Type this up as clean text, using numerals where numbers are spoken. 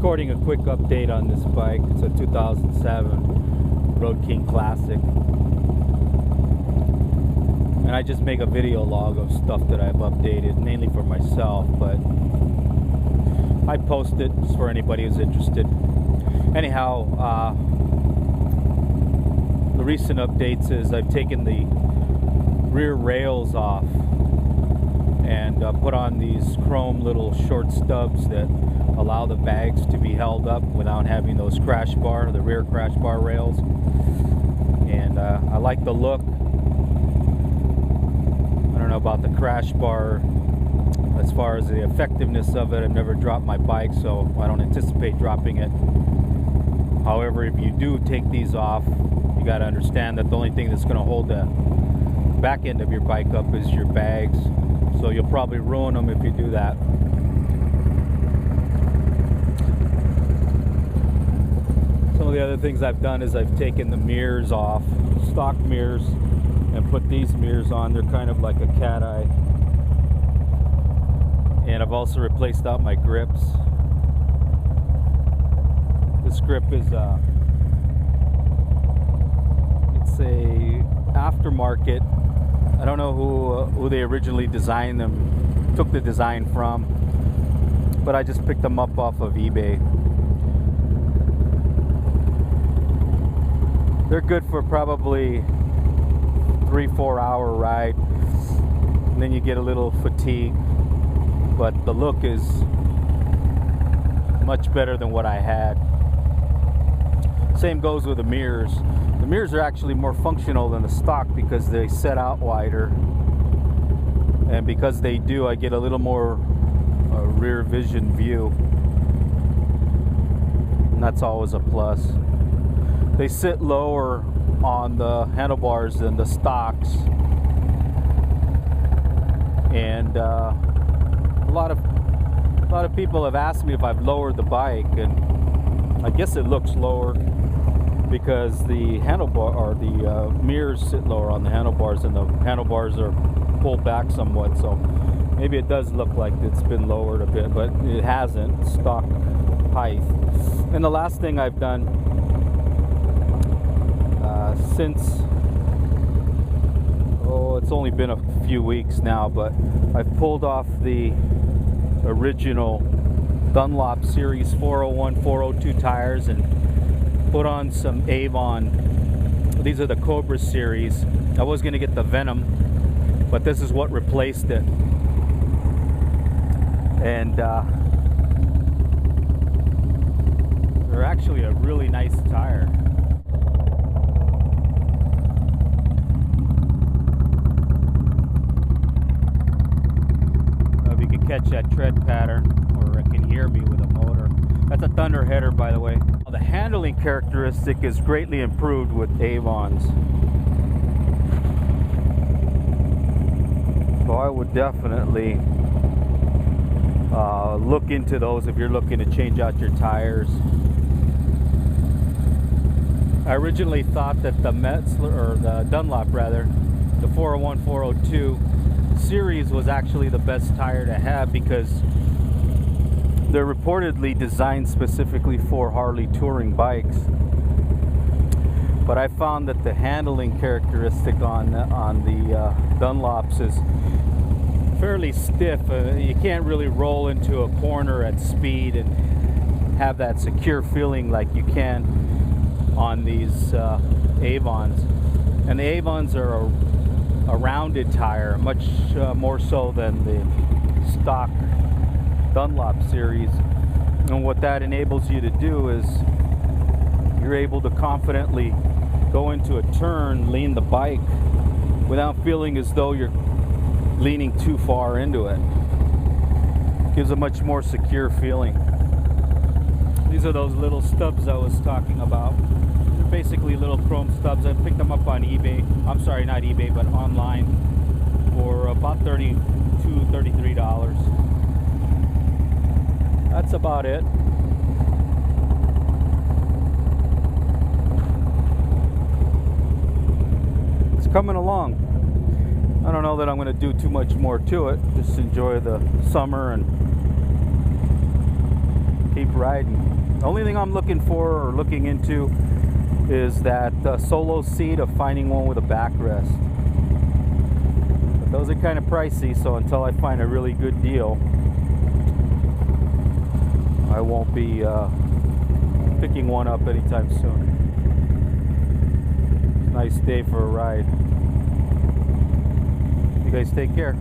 recording a quick update on this bike. It's a 2007 Road King Classic. And I just make a video log of stuff that I've updated, mainly for myself, but I post it just for anybody who's interested. Anyhow, the recent updates is I've taken the rear rails off and put on these chrome little short stubs that allow the bags to be held up without having those crash bar, the rear crash bar rails. And I like the look. I don't know about the crash bar as far as the effectiveness of it. I've never dropped my bike, so I don't anticipate dropping it. However, if you do take these off, you got to understand that the only thing that's going to hold the back end of your bike up is your bags. So you'll probably ruin them if you do that. Some of the other things I've done is I've taken the mirrors off, stock mirrors, and put these mirrors on. They're kind of like a cat eye. And I've also replaced out my grips. This grip is it's a aftermarket. I don't know who they originally designed them, took the design from, but I just picked them up off of eBay. They're good for probably 3-4 hour ride, and then you get a little fatigue, but the look is much better than what I had. Same goes with the mirrors. The mirrors are actually more functional than the stock because they set out wider, and because they do, I get a little more rear vision view, and that's always a plus. They sit lower on the handlebars than the stocks, and a lot of people have asked me if I've lowered the bike, and I guess it looks lower because the handlebar or the mirrors sit lower on the handlebars, and the handlebars are pulled back somewhat, so maybe it does look like it's been lowered a bit, but it hasn't. Stock height. And the last thing I've done since, it's only been a few weeks now, but I've pulled off the original Dunlop Series 401, 402 tires and put on some Avon. These are the Cobra series. I was going to get the Venom, but this is what replaced it. And they're actually a really nice tire. If you can catch that tread pattern, or it can hear me with a motor. That's a Thunder header, by the way. The handling characteristic is greatly improved with Avons. So I would definitely look into those if you're looking to change out your tires. I originally thought that the Dunlop rather, the 401, 402 series was actually the best tire to have because they're reportedly designed specifically for Harley touring bikes. But I found that the handling characteristic on the Dunlops is fairly stiff. You can't really roll into a corner at speed and have that secure feeling like you can on these Avons. And the Avons are a rounded tire, much more so than the stock Dunlop series. And what that enables you to do is you're able to confidently go into a turn, lean the bike without feeling as though you're leaning too far into it. Gives a much more secure feeling. These are those little stubs I was talking about. They're basically little chrome stubs. I picked them up on eBay. I'm sorry, not eBay, but online for about $32, $33. That's about it. It's coming along. I don't know that I'm going to do too much more to it. Just enjoy the summer and keep riding. The only thing I'm looking for or looking into is that solo seat of finding one with a backrest. But those are kind of pricey, so until I find a really good deal, I won't be picking one up anytime soon. Nice day for a ride. You guys take care.